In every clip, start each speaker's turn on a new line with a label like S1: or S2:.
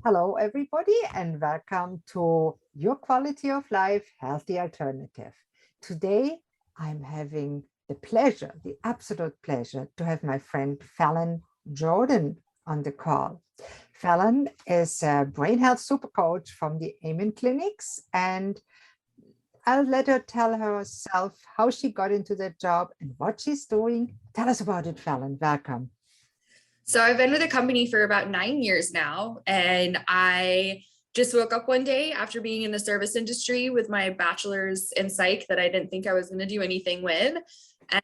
S1: Hello, everybody, and welcome to Your Quality of Life Healthy Alternative. Today, I'm having the pleasure, the absolute pleasure, to have my friend Fallon Jordan on the call. Fallon is a brain health super coach from the Amen Clinics, and I'll let her tell herself how she got into that job and what she's doing. Tell us about it, Fallon. Welcome.
S2: So I've been with the company for about 9 years now, and I just woke up one day after being in the service industry with my bachelor's in psych that I didn't think I was going to do anything with,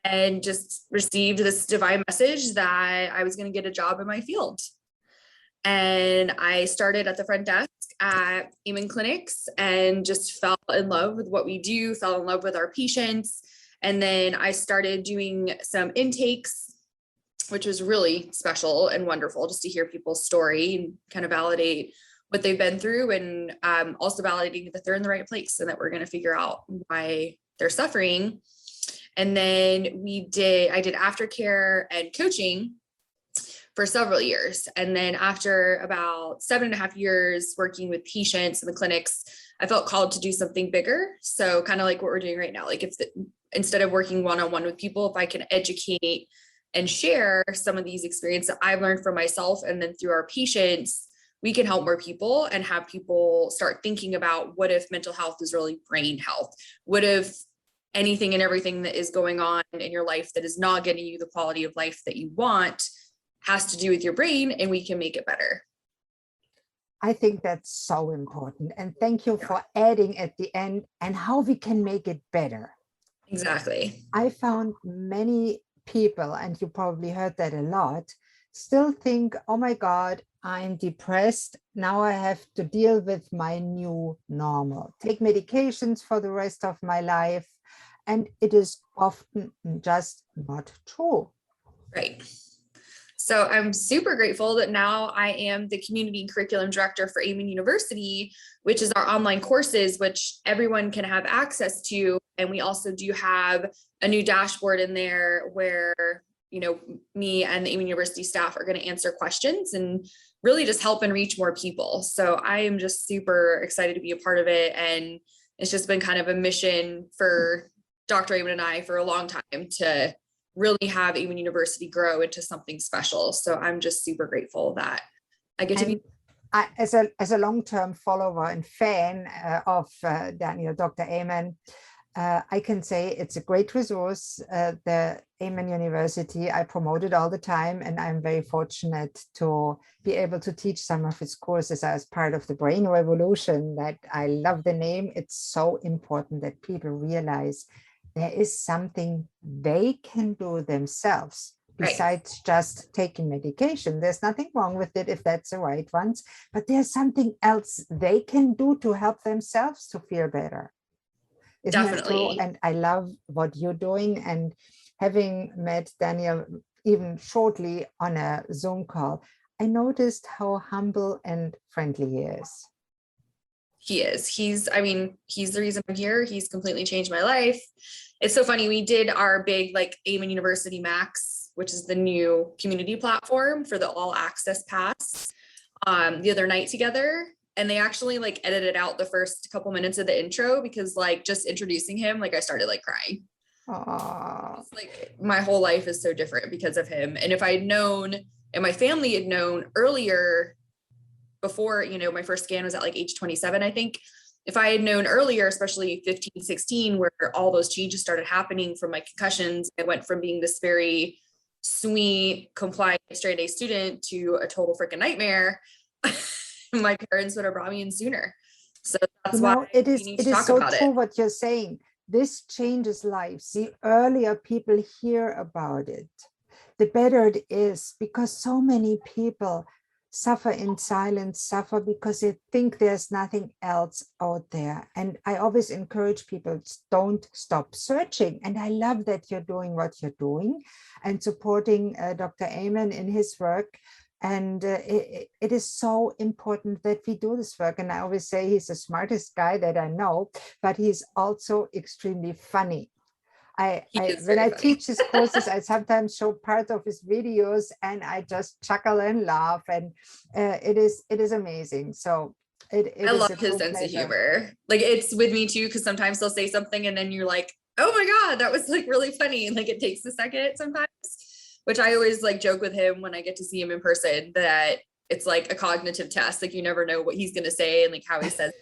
S2: and just received this divine message that I was going to get a job in my field. And I started at the front desk at Amen Clinics and just fell in love with what we do, fell in love with our patients. And then I started doing some intakes, which was really special and wonderful just to hear people's story and kind of validate what they've been through, and also validating that they're in the right place and that we're going to figure out why they're suffering. And then I did aftercare and coaching for several years. And then after about 7.5 years working with patients in the clinics, I felt called to do something bigger. So kind of like what we're doing right now, like instead of working one-on-one with people, if I can educate and share some of these experiences that I've learned for myself, and then through our patients, we can help more people and have people start thinking about, what if mental health is really brain health? What if anything and everything that is going on in your life that is not getting you the quality of life that you want has to do with your brain, and we can make it better?
S1: I think that's so important. And thank you for adding at the end, and how we can make it better.
S2: Exactly.
S1: I found many people, and you probably heard that a lot, still think, oh my God, I'm depressed. Now I have to deal with my new normal, take medications for the rest of my life. And it is often just not true.
S2: Right. So I'm super grateful that now I am the community curriculum director for Amen University, which is our online courses, which everyone can have access to. And we also do have a new dashboard in there where, me and the Amen University staff are going to answer questions and really just help and reach more people. So I am just super excited to be a part of it. And it's just been kind of a mission for Dr. Amen and I for a long time to really have Amen University grow into something special. So I'm just super grateful that I get to be.
S1: As a long-term follower and fan of Dr. Amen, I can say it's a great resource. The Amen University, I promote it all the time, and I'm very fortunate to be able to teach some of its courses as part of the Brain Revolution. That I love the name. It's so important that people realize there is something they can do themselves besides just taking medication. There's nothing wrong with it if that's the right ones, but there's something else they can do to help themselves to feel better. Isn't that true? And I love what you're doing. And having met Daniel even shortly on a Zoom call, I noticed how humble and friendly he is.
S2: He is. He's the reason I'm here. He's completely changed my life. It's so funny. We did our big Amen University Max, which is the new community platform for the all access pass, the other night together. And they actually edited out the first couple minutes of the intro because just introducing him, I started crying. My whole life is so different because of him. And if I had known, and my family had known earlier, before, my first scan was at age 27, I think. If I had known earlier, especially 15, 16, where all those changes started happening from my concussions, I went from being this very sweet, compliant, straight A student to a total freaking nightmare. My parents would have brought me in sooner. So that's why
S1: it is so true what you're saying. This changes lives. The earlier people hear about it, the better it is, because so many people suffer in silence, suffer because they think there's nothing else out there. And I always encourage people, don't stop searching. And I love that you're doing what you're doing and supporting Dr. Amen in his work. And it is so important that we do this work. And I always say he's the smartest guy that I know, but he's also extremely funny.
S2: He is
S1: when
S2: very
S1: I
S2: funny.
S1: teach his courses, I sometimes show part of his videos and I just chuckle and laugh, and it is amazing. So it
S2: I
S1: is
S2: love
S1: a
S2: his
S1: true
S2: sense of
S1: pleasure.
S2: humor. Like it's with me too, because sometimes they'll say something and then you're like, oh my God, that was like really funny. And like it takes a second sometimes, which I always like joke with him when I get to see him in person, that it's like a cognitive test. Like you never know what he's gonna say and like how he says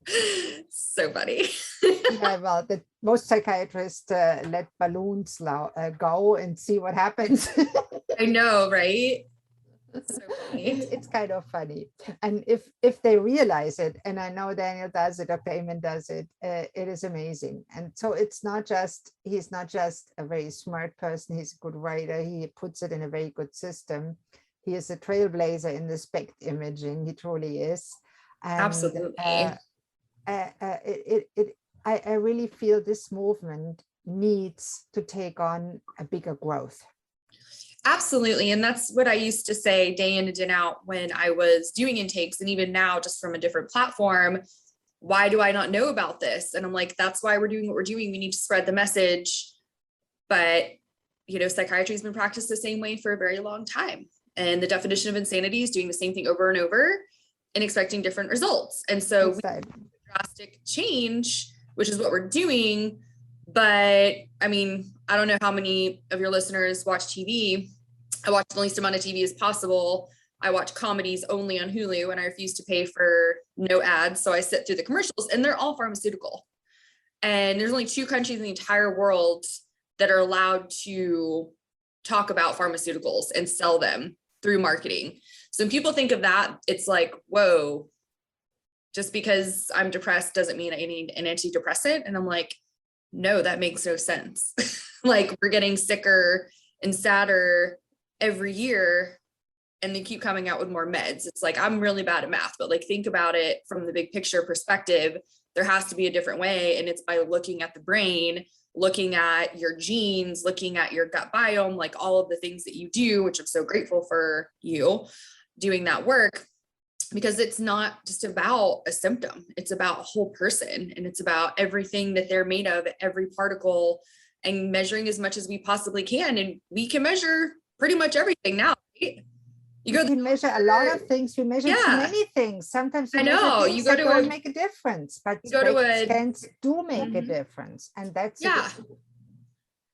S2: it. So funny.
S1: Yeah, well, most psychiatrists let balloons go and see what happens.
S2: I know, right? So funny.
S1: It's kind of funny, and if they realize it, and I know Daniel does it, Dr. Amen does it, it is amazing. And so he's not just a very smart person, he's a good writer, he puts it in a very good system. He is a trailblazer in the SPECT imaging, he truly is. And
S2: Absolutely.
S1: I really feel this movement needs to take on a bigger growth.
S2: Absolutely. And that's what I used to say day in and day out when I was doing intakes. And even now, just from a different platform, why do I not know about this? And I'm like, that's why we're doing what we're doing. We need to spread the message. But, you know, psychiatry has been practiced the same way for a very long time. And the definition of insanity is doing the same thing over and over and expecting different results. And so we need drastic change, which is what we're doing. But I mean, I don't know how many of your listeners watch TV. I watch the least amount of TV as possible. I watch comedies only on Hulu and I refuse to pay for no ads. So I sit through the commercials and they're all pharmaceutical. And there's only 2 countries in the entire world that are allowed to talk about pharmaceuticals and sell them through marketing. So when people think of that, it's like, whoa, just because I'm depressed doesn't mean I need an antidepressant. And I'm like, no, that makes no sense. Like we're getting sicker and sadder every year and they keep coming out with more meds. It's like, I'm really bad at math, but like, think about it from the big picture perspective. There has to be a different way. And it's by looking at the brain, looking at your genes, looking at your gut biome, like all of the things that you do, which I'm so grateful for you doing that work, because it's not just about a symptom, it's about a whole person. And it's about everything that they're made of, every particle, and measuring as much as we possibly can. And we can measure pretty much everything now, right?
S1: You can measure a lot of things. We measure too many things. Sometimes we measure things that don't make a difference, but scans do make a difference. And that's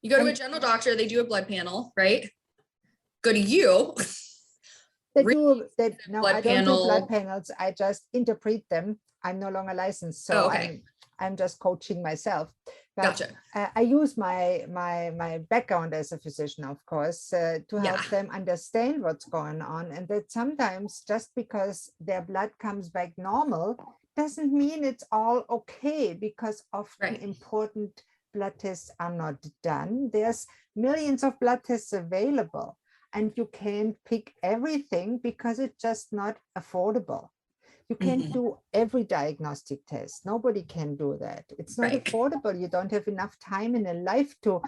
S2: you go to a general doctor, they do a blood panel, right? Go to you.
S1: No, I don't do blood panels. I just interpret them. I'm no longer licensed, so I'm just coaching myself. But I use my background as a physician, of course, to help them understand what's going on. And that sometimes just because their blood comes back normal doesn't mean it's all okay, because often important blood tests are not done. There's millions of blood tests available, and you can't pick everything because it's just not affordable. You can't do every diagnostic test. Nobody can do that. It's not affordable. You don't have enough time in a life to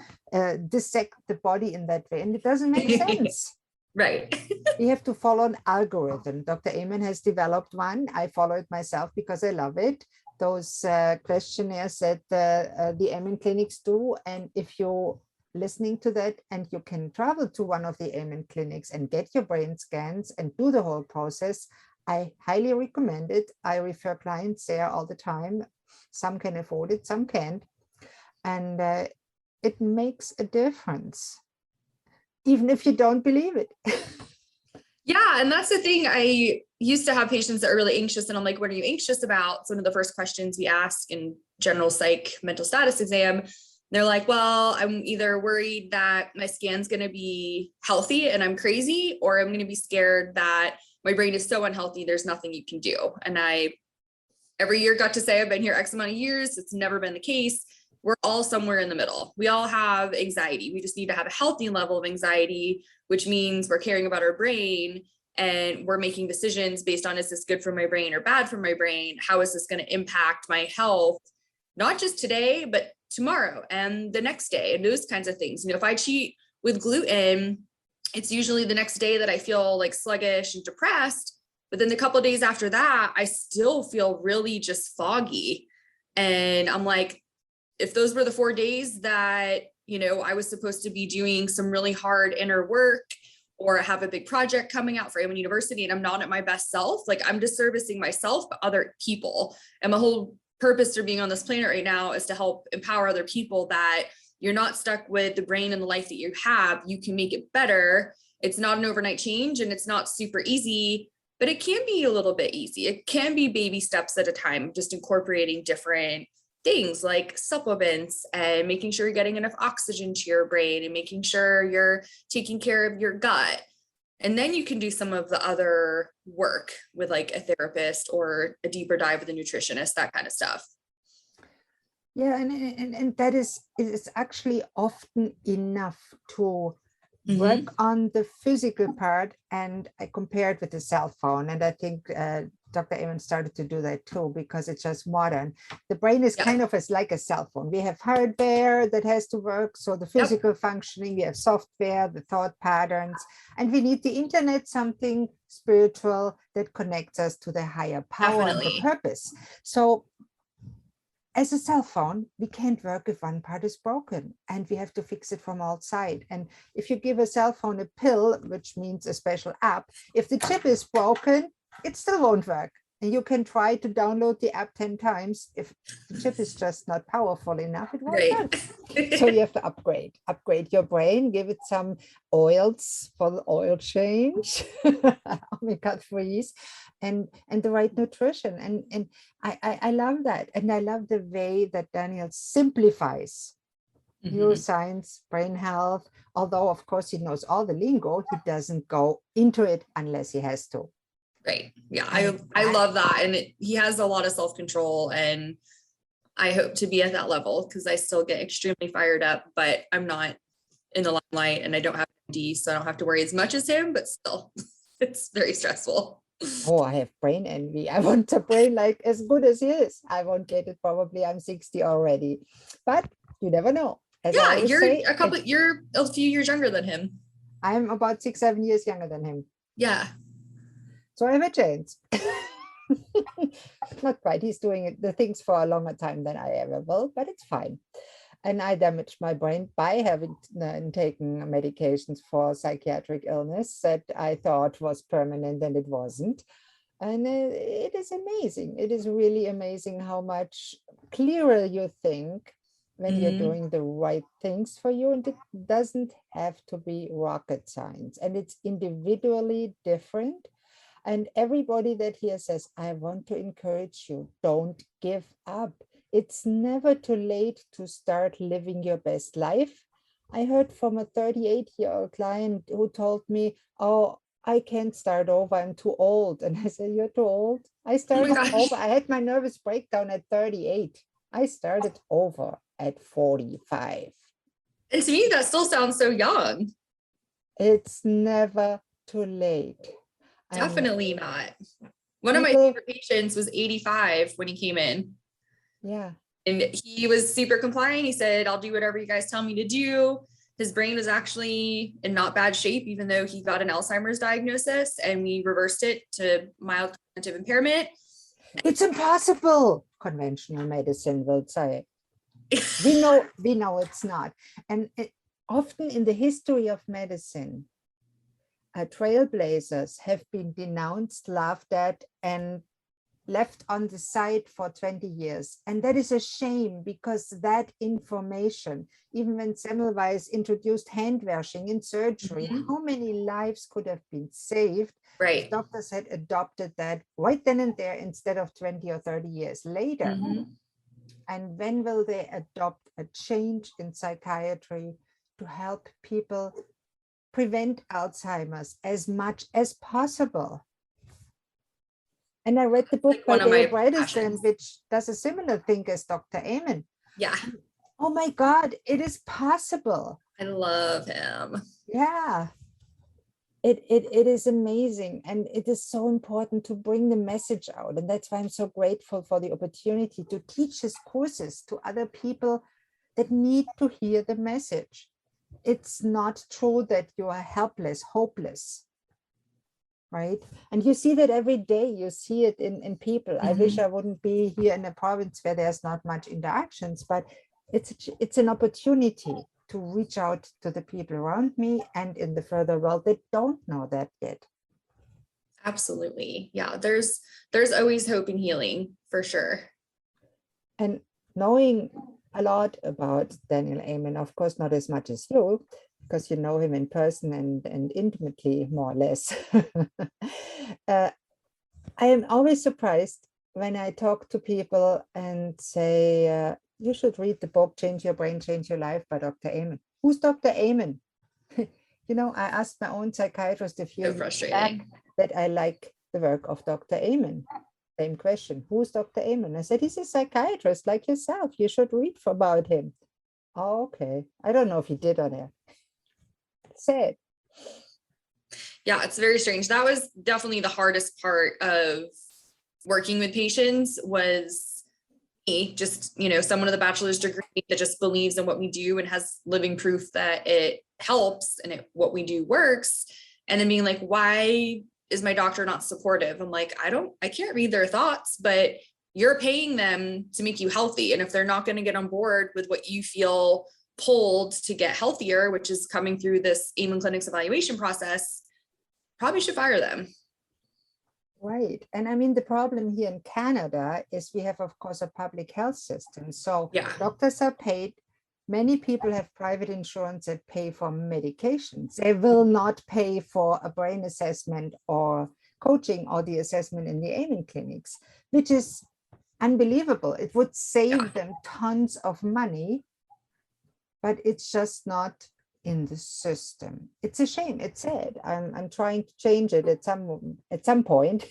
S1: dissect the body in that way. And it doesn't make sense.
S2: Right.
S1: We have to follow an algorithm. Dr. Amen has developed one. I follow it myself because I love it. Those questionnaires that the Amen clinics do. And if you're listening to that and you can travel to one of the Amen clinics and get your brain scans and do the whole process, I highly recommend it. I refer clients there all the time. Some can afford it, some can't. And it makes a difference, even if you don't believe it.
S2: Yeah. And that's the thing. I used to have patients that are really anxious, and I'm like, what are you anxious about? It's one of the first questions we ask in general psych mental status exam. They're like, well, I'm either worried that my scan's going to be healthy and I'm crazy, or I'm going to be scared that my brain is so unhealthy, there's nothing you can do. And I, every year, got to say, I've been here X amount of years. It's never been the case. We're all somewhere in the middle. We all have anxiety. We just need to have a healthy level of anxiety, which means we're caring about our brain and we're making decisions based on, is this good for my brain or bad for my brain? How is this going to impact my health? Not just today, but tomorrow and the next day, and those kinds of things. You know, if I cheat with gluten, it's usually the next day that I feel like sluggish and depressed. But then the couple of days after that, I still feel really just foggy. And I'm like, if those were the 4 days that, you know, I was supposed to be doing some really hard inner work, or have a big project coming out for Amen University, and I'm not at my best self, like I'm disservicing myself, but other people. And my whole purpose for being on this planet right now is to help empower other people, that you're not stuck with the brain and the life that you have. You can make it better. It's not an overnight change, and it's not super easy, but it can be a little bit easy. It can be baby steps at a time, just incorporating different things like supplements and making sure you're getting enough oxygen to your brain and making sure you're taking care of your gut. And then you can do some of the other work with like a therapist or a deeper dive with a nutritionist, that kind of stuff.
S1: Yeah, and that is, it is actually often enough to work on the physical part. And I compared with the cell phone, and I think Dr. Amen started to do that too, because it's just modern. The brain is kind of as like a cell phone. We have hardware that has to work, so the physical functioning, we have software, the thought patterns, and we need the internet, something spiritual that connects us to the higher power and the purpose. So as a cell phone, we can't work if one part is broken, and we have to fix it from outside. And if you give a cell phone a pill, which means a special app, if the chip is broken, it still won't work. And you can try to download the app 10 times. If the chip is just not powerful enough, it won't work. So you have to upgrade your brain, give it some oils for the oil change, omega-3s, and the right nutrition. And I love that. And I love the way that Daniel simplifies neuroscience, brain health. Although, of course, he knows all the lingo, he doesn't go into it unless he has to.
S2: Right. Yeah, I love that. And he has a lot of self-control, and I hope to be at that level, because I still get extremely fired up, but I'm not in the limelight and I don't have MD, so I don't have to worry as much as him, but still it's very stressful.
S1: Oh, I have brain envy. I want a brain like as good as his. I won't get it probably. I'm 60 already, but you never know. As
S2: yeah, you're a few years younger than him.
S1: I'm about 6-7 years younger than him.
S2: Yeah.
S1: So I have a chance. Not quite. He's doing the things for a longer time than I ever will, but it's fine. And I damaged my brain by having taken medications for psychiatric illness that I thought was permanent, and it wasn't. And it is amazing. It is really amazing how much clearer you think when you're doing the right things for you. And it doesn't have to be rocket science, and it's individually different. And everybody that here says, I want to encourage you, don't give up. It's never too late to start living your best life. I heard from a 38-year-old client who told me, oh, I can't start over, I'm too old. And I said, you're too old? I started over. I had my nervous breakdown at 38. I started over at 45.
S2: And to me, that still sounds so young.
S1: It's never too late.
S2: Definitely not. One of my favorite patients was 85 when he came in.
S1: Yeah.
S2: And he was super compliant. He said, I'll do whatever you guys tell me to do. His brain was actually in not bad shape, even though he got an Alzheimer's diagnosis, and we reversed it to mild cognitive impairment.
S1: It's impossible, conventional medicine will say. We know it's not. And often in the history of medicine, trailblazers have been denounced, laughed at, and left on the side for 20 years. And that is a shame, because that information, even when Semmelweis introduced hand washing in surgery, how many lives could have been saved?
S2: Right.
S1: Doctors had adopted that right then and there instead of 20 or 30 years later. And when will they adopt a change in psychiatry to help people prevent Alzheimer's as much as possible? And I read the book by Dale Bredesen, which does a similar thing as Dr. Amen.
S2: Yeah.
S1: Oh my God, it is possible.
S2: I love him.
S1: Yeah. It is amazing. And it is so important to bring the message out. And that's why I'm so grateful for the opportunity to teach his courses to other people that need to hear the message. It's not true that you are helpless, hopeless, right? And you see that every day. You see it in people. I wish I wouldn't be here in a province where there's not much interactions, but it's an opportunity to reach out to the people around me and in the further world that don't know that yet.
S2: Absolutely. Yeah. There's always hope and healing for sure.
S1: And knowing a lot about Daniel Amen, of course, not as much as you, because you know him in person and intimately, more or less. I am always surprised when I talk to people and say, you should read the book, Change Your Brain, Change Your Life by Dr. Amen. Who's Dr. Amen? I asked my own psychiatrist a few
S2: So
S1: years back
S2: frustrating.
S1: that I like the work of Dr. Amen. Same question. Who's Dr. Amen? I said, he's a psychiatrist like yourself. You should read about him. Oh, okay. I don't know if he did or not. Sad.
S2: Yeah, it's very strange. That was definitely the hardest part of working with patients was me, just, someone with a bachelor's degree that just believes in what we do and has living proof that it helps and what we do works. And then being like, why is my doctor not supportive? I'm like, I can't read their thoughts, but you're paying them to make you healthy. And if they're not going to get on board with what you feel pulled to get healthier, which is coming through this Amen Clinic's evaluation process, probably should fire them.
S1: Right. And I mean, the problem here in Canada is we have, of course, a public health system. So
S2: Yeah.
S1: doctors are paid. Many people have private insurance that pay for medications. They will not pay for a brain assessment or coaching or the assessment in the Amen clinics, which is unbelievable. It would save them tons of money, but it's just not in the system. It's a shame. It's sad. I'm trying to change it at some point.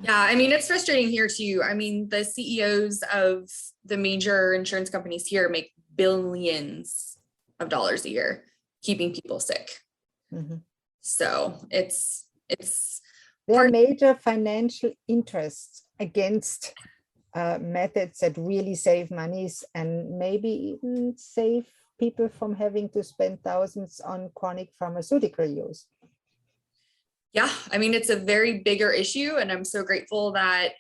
S2: Yeah, I mean, it's frustrating here too. I mean, the CEOs of the major insurance companies here make billions of dollars a year keeping people sick.
S1: Mm-hmm.
S2: So it's
S1: there are major financial interests against methods that really save monies and maybe even save people from having to spend thousands on chronic pharmaceutical use.
S2: Yeah, I mean, it's a very bigger issue. And I'm so grateful that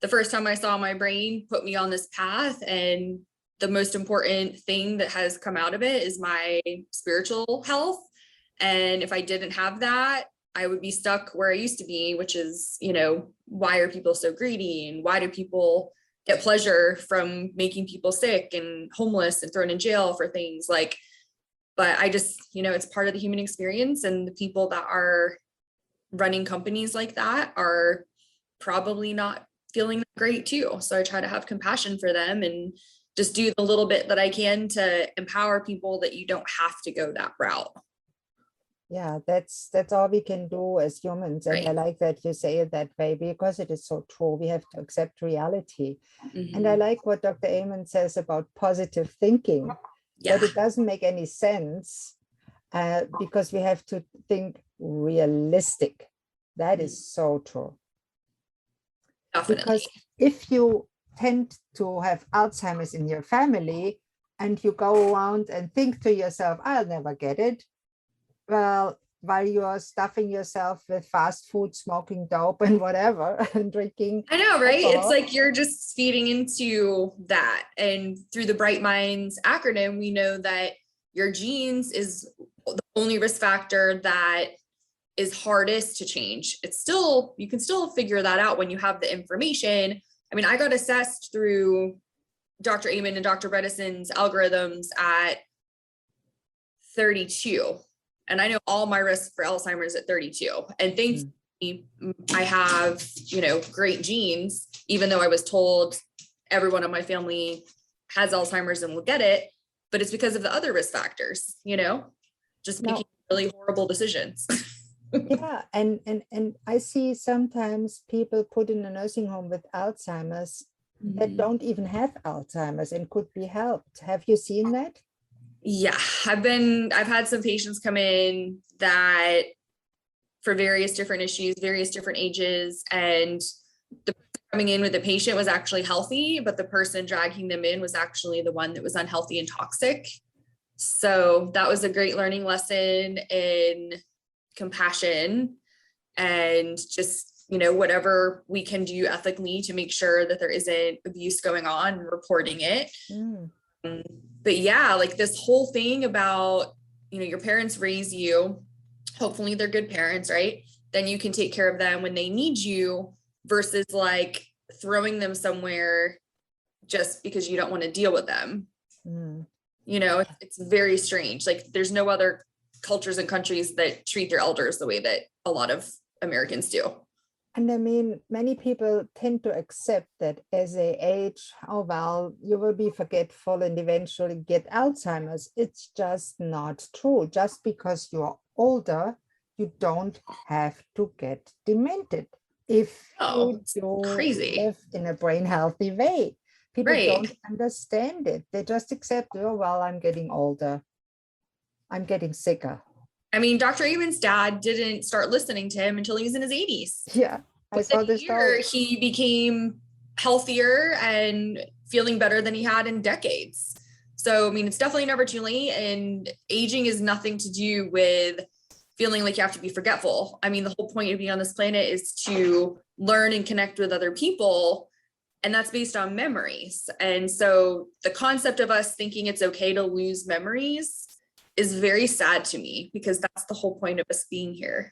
S2: the first time I saw my brain put me on this path, and the most important thing that has come out of it is my spiritual health. And if I didn't have that, I would be stuck where I used to be, which is, why are people so greedy? And why do people get pleasure from making people sick and homeless and thrown in jail for things like, but I just, it's part of the human experience, and the people that are running companies like that are probably not feeling great too. So I try to have compassion for them and just do the little bit that I can to empower people that you don't have to go that route.
S1: Yeah, that's all we can do as humans. And
S2: Right.
S1: I like that you say it that way, because it is so true. We have to accept reality.
S2: Mm-hmm.
S1: And I like what Dr. Amen says about positive thinking, that it doesn't make any sense because we have to think realistic. That is so true.
S2: Definitely.
S1: Because if you tend to have Alzheimer's in your family and you go around and think to yourself, I'll never get it. Well, while you are stuffing yourself with fast food, smoking dope and whatever, and drinking.
S2: I know, right?
S1: alcohol.
S2: It's like you're just feeding into that. And through the Bright Minds acronym, we know that your genes is the only risk factor that is hardest to change. You can still figure that out when you have the information. I mean, I got assessed through Dr. Amen and Dr. Bredesen's algorithms at 32. And I know all my risks for Alzheimer's at 32. And thankfully, I have, great genes, even though I was told everyone in my family has Alzheimer's and will get it. But it's because of the other risk factors, just making really horrible decisions.
S1: Yeah, and I see sometimes people put in a nursing home with Alzheimer's that don't even have Alzheimer's and could be helped. Have you seen that?
S2: Yeah, I've had some patients come in that for various different issues, various different ages, and the person coming in with the patient was actually healthy, but the person dragging them in was actually the one that was unhealthy and toxic. So that was a great learning lesson in compassion and just whatever we can do ethically to make sure that there isn't abuse going on and reporting it. But yeah, like this whole thing about, your parents raise you, hopefully they're good parents, right? Then you can take care of them when they need you versus like throwing them somewhere just because you don't want to deal with them. It's very strange. Like there's no other cultures and countries that treat their elders the way that a lot of Americans do.
S1: And I mean, many people tend to accept that as they age, oh, well, you will be forgetful and eventually get Alzheimer's. It's just not true. Just because you're older, you don't have to get demented if you do
S2: crazy.
S1: live in a brain healthy way. People don't understand it. They just accept, oh, well, I'm getting older. I'm getting sicker.
S2: I mean, Dr. Amon's dad didn't start listening to him until he was in his 80s.
S1: Yeah, I saw this story.
S2: He became healthier and feeling better than he had in decades. So, I mean, it's definitely never too late. And aging is nothing to do with feeling like you have to be forgetful. I mean, the whole point of being on this planet is to learn and connect with other people. And that's based on memories. And so the concept of us thinking it's okay to lose memories is very sad to me, because that's the whole point of us being here.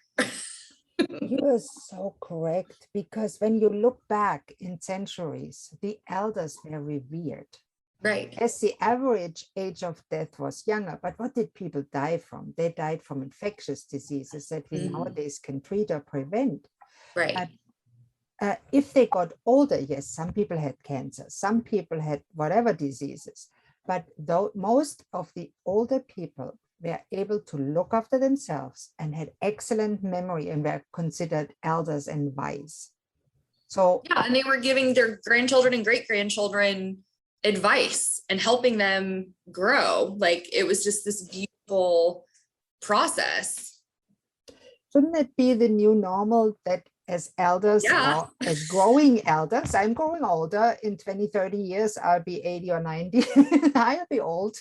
S1: You are so correct, because when you look back in centuries, the elders were revered.
S2: Right.
S1: As the average age of death was younger, but what did people die from? They died from infectious diseases that we nowadays can treat or prevent.
S2: Right.
S1: If they got older, yes, some people had cancer, some people had whatever diseases. But though most of the older people were able to look after themselves and had excellent memory and were considered elders and wise. So
S2: yeah, and they were giving their grandchildren and great-grandchildren advice and helping them grow. Like it was just this beautiful process.
S1: Shouldn't it be the new normal that as elders or as growing elders, I'm growing older, in 20, 30 years, I'll be 80 or 90, I'll be old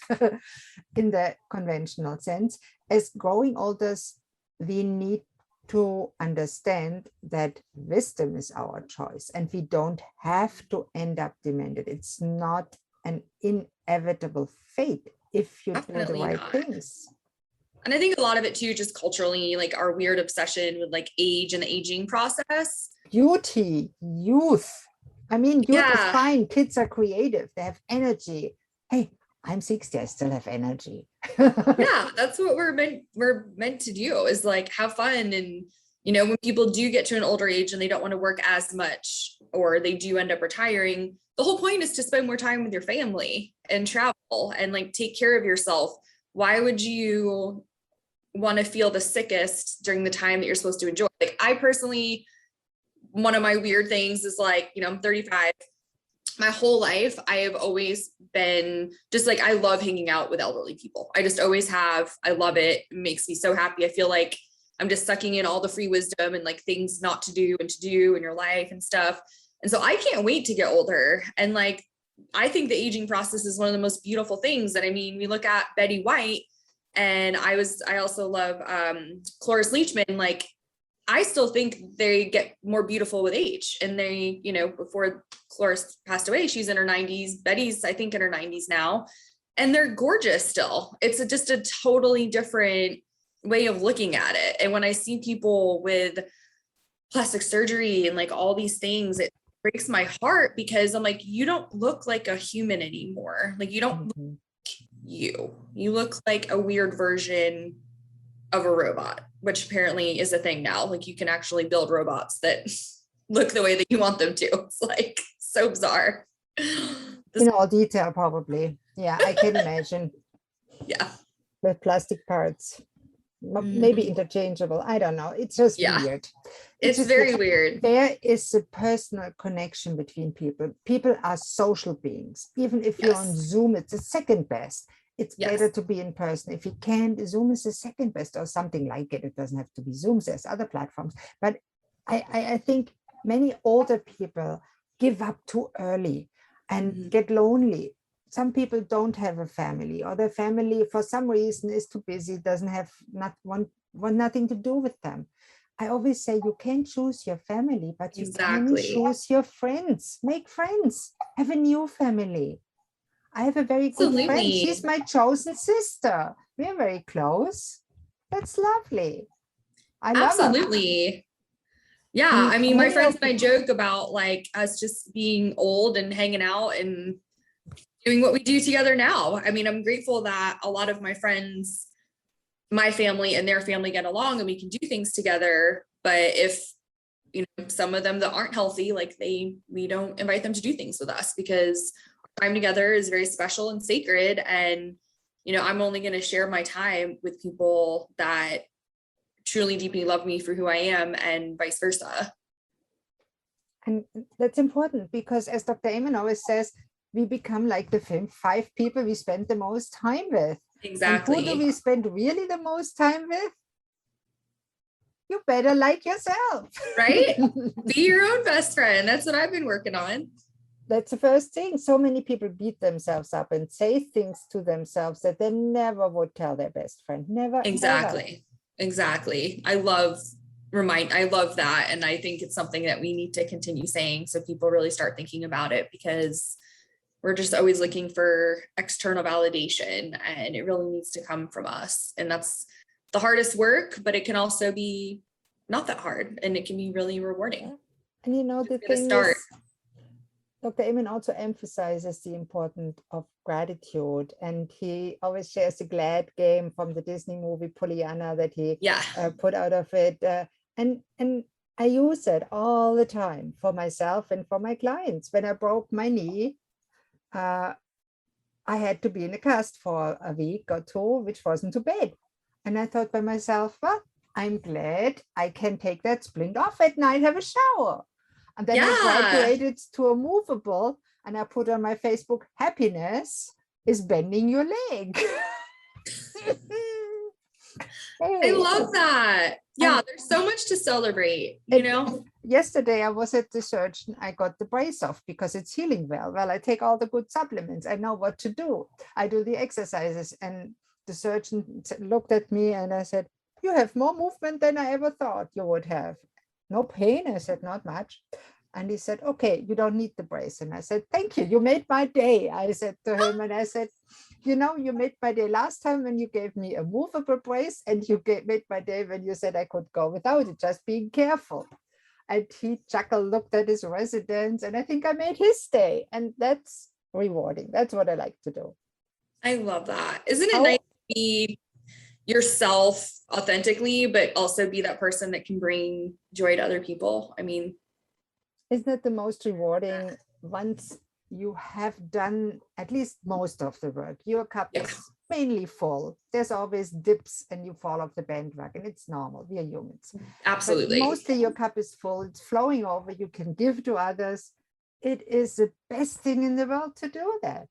S1: in the conventional sense. As growing elders, we need to understand that wisdom is our choice and we don't have to end up demented. It's not an inevitable fate if you do the right things.
S2: And I think a lot of it too, just culturally, like our weird obsession with like age and the aging process.
S1: Beauty, youth. I mean, youth is fine. Kids are creative. They have energy. Hey, I'm 60. I still have energy.
S2: Yeah, that's what we're meant to do, is like have fun. And, when people do get to an older age and they don't want to work as much, or they do end up retiring, the whole point is to spend more time with your family and travel and like take care of yourself. Why would you want to feel the sickest during the time that you're supposed to enjoy? Like I personally, one of my weird things is like, I'm 35. My whole life, I have always been just like, I love hanging out with elderly people. I just always have. I love it. It makes me so happy. I feel like I'm just sucking in all the free wisdom and like things not to do and to do in your life and stuff. And so I can't wait to get older. And like, I think the aging process is one of the most beautiful things. And I mean, we look at Betty White, and I also love Cloris Leachman. Like, I still think they get more beautiful with age. And they, before Cloris passed away, she's in her 90s. Betty's, I think, in her 90s now. And they're gorgeous still. It's just a totally different way of looking at it. And when I see people with plastic surgery and like all these things, it breaks my heart, because I'm like, you don't look like a human anymore. Like you don't look like you look like a weird version of a robot, which apparently is a thing now. Like you can actually build robots that look the way that you want them to. It's like so bizarre.
S1: In all detail, probably. Yeah, I can imagine.
S2: Yeah.
S1: With plastic parts. Maybe interchangeable. I don't know. It's just weird.
S2: It's very weird.
S1: There is a personal connection between people. People are social beings. Even if you're on Zoom, it's the second best. It's better to be in person. If you can't, Zoom is the second best or something like it. It doesn't have to be Zoom. There's other platforms. But I think many older people give up too early and get lonely. Some people don't have a family, or their family for some reason is too busy, doesn't have want nothing to do with them. I always say you can't choose your family, but you can
S2: Exactly.
S1: choose your friends. Make friends. Have a new family. I have a very good friend. She's
S2: Absolutely.
S1: my chosen sister. We're very close. That's lovely. I love her.
S2: Absolutely. Yeah.
S1: And
S2: I mean, my
S1: many
S2: friends
S1: of
S2: and I joke about like us just being old and hanging out and doing what we do together now. I mean, I'm grateful that a lot of my friends, my family and their family get along and we can do things together. But if, you know, some of them that aren't healthy, like we don't invite them to do things with us because time together is very special and sacred. And, you know, I'm only going to share my time with people that truly deeply love me for who I am and vice versa.
S1: And that's important because, as Dr. Amen always says, we become like the film, 5 people we spend the most time with. And who do
S2: Exactly.
S1: we spend really the most time with? You better like yourself.
S2: Right? Be your own best friend. That's what I've been working on.
S1: That's the first thing. So many people beat themselves up and say things to themselves that they never would tell their best friend. Never,
S2: Exactly. Exactly. I love that. And I think it's something that we need to continue saying so people really start thinking about it because we're just always looking for external validation and it really needs to come from us. And that's the hardest work, but it can also be not that hard and it can be really rewarding.
S1: And you know, the thing is, Dr. Amen also emphasizes the importance of gratitude, and he always shares the glad game from the Disney movie Pollyanna that he put out of it. And I use it all the time for myself and for my clients. When I broke my knee, I had to be in a cast for a week or two, which wasn't too bad. And I thought by myself, well, I'm glad I can take that splint off at night, have a shower. And then I graduated to a movable and I put on my Facebook, happiness is bending your leg.
S2: I love that. Yeah, and there's so much to celebrate, you know?
S1: Yesterday I was at the surgeon. I got the brace off because it's healing well. Well, I take all the good supplements. I know what to do. I do the exercises. And the surgeon looked at me and I said, you have more movement than I ever thought you would have. No pain? I said, not much. And he said, okay, you don't need the brace. And I said, thank you. You made my day. I said to him, and I said, you know, you made my day last time when you gave me a movable brace, and you made my day when you said I could go without it, just being careful. And he chuckled, looked at his residence, and I think I made his day. And that's rewarding. That's what I like to do.
S2: I love that. Isn't it nice to be yourself authentically, but also be that person that can bring joy to other people? I mean,
S1: isn't it the most rewarding once you have done at least most of the work? Your cup is mainly full. There's always dips and you fall off the bandwagon. It's normal. We are humans.
S2: Absolutely.
S1: But mostly your cup is full. It's flowing over. You can give to others. It is the best thing in the world to do that.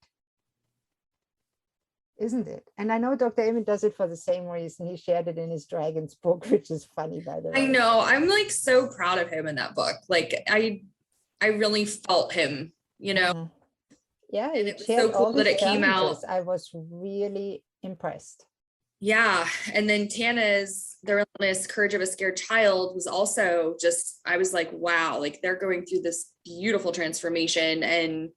S1: Isn't it? And I know Dr. Amen does it for the same reason. He shared it in his Dragons book, which is funny, by the way.
S2: I know. I'm like so proud of him in that book. Like I really felt him, you know.
S1: Mm-hmm. Yeah,
S2: and it was so cool that it came out.
S1: I was really impressed.
S2: Yeah. And then Tana's The Relentless Courage of a Scared Child was also just, I was like, wow, like they're going through this beautiful transformation, and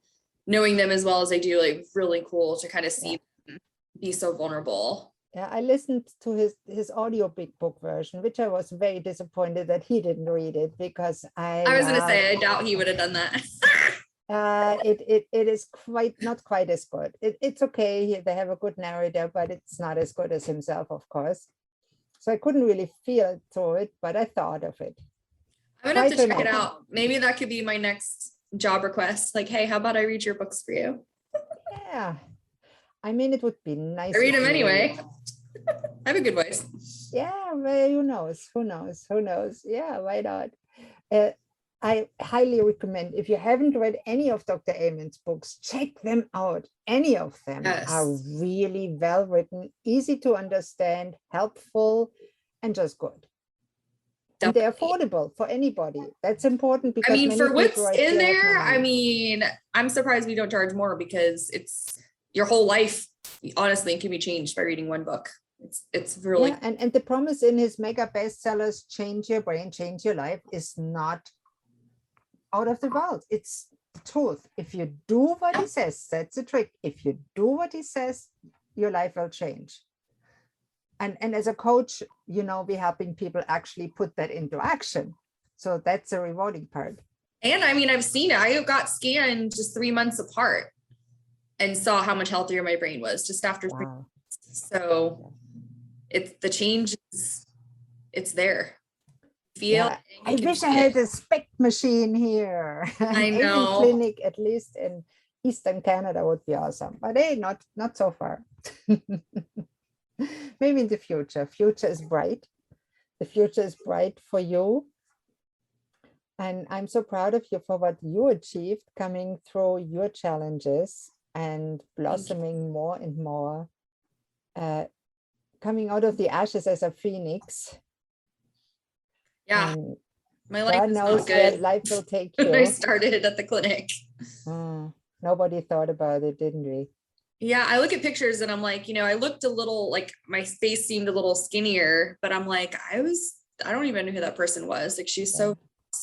S2: knowing them as well as I do, like really cool to kind of see them be so vulnerable.
S1: Yeah, I listened to his audio big book version, which I was very disappointed that he didn't read it, because I
S2: was going to say, I doubt he would have done that.
S1: It is not quite as good. It's okay. They have a good narrator, but it's not as good as himself, of course. So I couldn't really feel through it, but I thought of it.
S2: I'm gonna have to check it out. Maybe that could be my next job request. Like, hey, how about I read your books for you?
S1: Yeah. I mean, it would be nice.
S2: I read them anyway. I have a good voice.
S1: Yeah, well, who knows? Yeah, why not? I highly recommend, if you haven't read any of Dr. Amen's books, check them out. Any of them are really well written, easy to understand, helpful, and just good. Definitely. And they're affordable for anybody. That's important, because
S2: I mean, for what's in there, I mean, I'm surprised we don't charge more, because it's your whole life, honestly, can be changed by reading one book. It's really,
S1: Yeah, and the promise in his mega bestsellers, Change Your Brain, Change Your Life, is not out of the world. It's the truth. If you do what he says, that's the trick. If you do what he says, your life will change. And as a coach, we're helping people actually put that into action. So that's a rewarding part.
S2: and I mean, I've seen it. I got scanned just 3 months apart and saw how much healthier my brain was just after 3
S1: Wow.
S2: months. So it's the change it's there. Feel
S1: Yeah, I wish I had a spec machine here.
S2: I
S1: An Amen
S2: know.
S1: clinic, at least in Eastern Canada, would be awesome. But hey, not so far. Maybe in the future. Future is bright. The future is bright for you. And I'm so proud of you for what you achieved, coming through your challenges and blossoming more and more, coming out of the ashes as a phoenix.
S2: Yeah,
S1: And
S2: my life
S1: God
S2: is
S1: knows
S2: not
S1: where
S2: good.
S1: life will take
S2: When I
S1: you.
S2: started at the clinic.
S1: Nobody thought about it, didn't we?
S2: Yeah, I look at pictures and I'm like, I looked a little, like my face seemed a little skinnier, but I'm like, I don't even know who that person was. Like she's so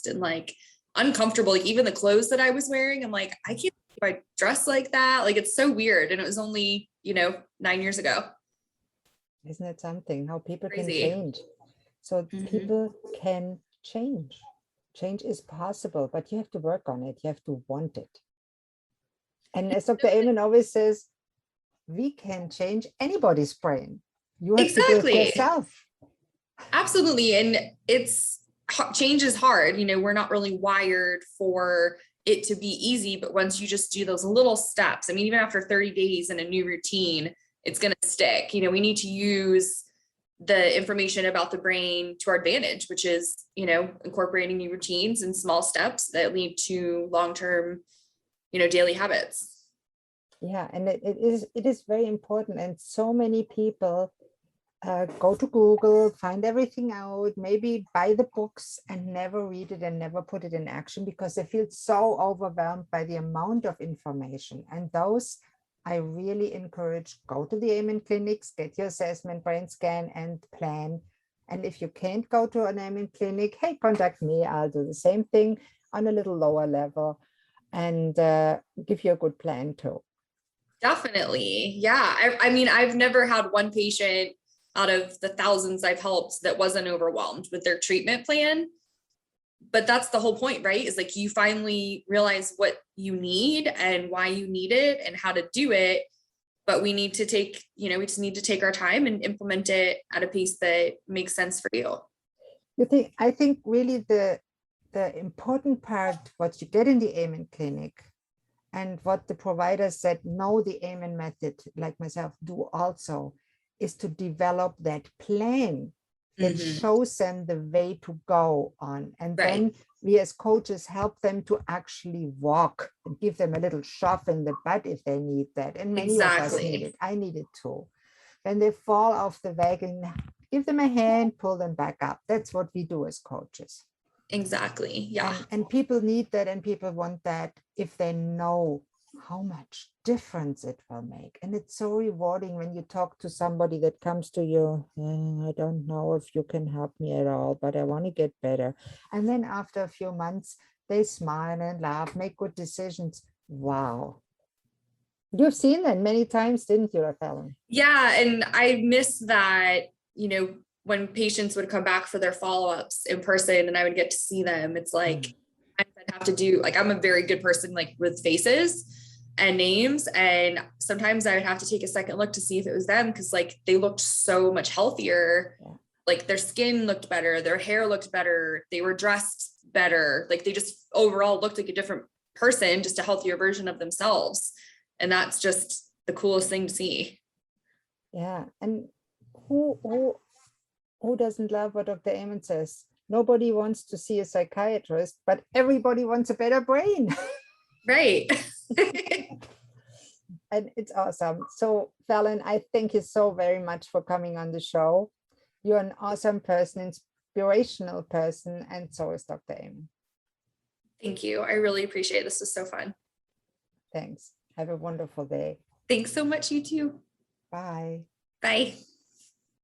S2: and like uncomfortable. Like even the clothes that I was wearing, I'm like, I can't believe I dress like that. Like it's so weird. And it was only, 9 years ago.
S1: Isn't it something how people
S2: Crazy.
S1: can change? So people can change. Change is possible, but you have to work on it. You have to want it. And as Dr. Amen always says, we can change anybody's brain. You have to do it yourself.
S2: Absolutely. And change is hard. We're not really wired for it to be easy, but once you just do those little steps, I mean, even after 30 days in a new routine, it's going to stick. We need to use the information about the brain to our advantage, which is, incorporating new routines and small steps that lead to long-term, daily habits.
S1: Yeah, and it is very important. And so many people go to Google, find everything out, maybe buy the books and never read it and never put it in action because they feel so overwhelmed by the amount of information. And those I really encourage, go to the Amen clinics, get your assessment, brain scan and plan. And if you can't go to an Amen clinic, hey, contact me. I'll do the same thing on a little lower level and give you a good plan too.
S2: Definitely. Yeah. I mean, I've never had one patient out of the thousands I've helped that wasn't overwhelmed with their treatment plan. But that's the whole point, right? Is like you finally realize what you need and why you need it and how to do it. But we need to take, we just need to take our time and implement it at a pace that makes sense for you.
S1: I think really the important part, what you get in the Amen clinic and what the providers that know the Amen method, like myself, do also, is to develop that plan that shows them the way to go on. And then we as coaches help them to actually walk and give them a little shove in the butt if they need that. And many of us need it. I need it too. When they fall off the wagon, give them a hand, pull them back up. That's what we do as coaches.
S2: Exactly. Yeah.
S1: And people need that and people want that if they know how much difference it will make. And it's so rewarding when you talk to somebody that comes to you, I don't know if you can help me at all, but I want to get better. And then after a few months, they smile and laugh, make good decisions. Wow. You've seen that many times, didn't you, Fallon?
S2: Yeah. And I miss that, when patients would come back for their follow-ups in person and I would get to see them, it's like, I'd have to do, like, I'm a very good person, like with faces and names. And sometimes I would have to take a second look to see if it was them. Cause like they looked so much healthier. Yeah. Like their skin looked better. Their hair looked better. They were dressed better. Like they just overall looked like a different person, just a healthier version of themselves. And that's just the coolest thing to see.
S1: Yeah. And who doesn't love what Dr. Amen says? Nobody wants to see a psychiatrist, but everybody wants a better brain.
S2: Right.
S1: And it's awesome. So Fallon, I thank you so very much for coming on the show. You're an awesome person, inspirational person, and so is Dr. Amen.
S2: Thank you. I really appreciate it. This was so fun.
S1: Thanks. Have a wonderful day.
S2: Thanks so much, you too.
S1: Bye.
S2: Bye.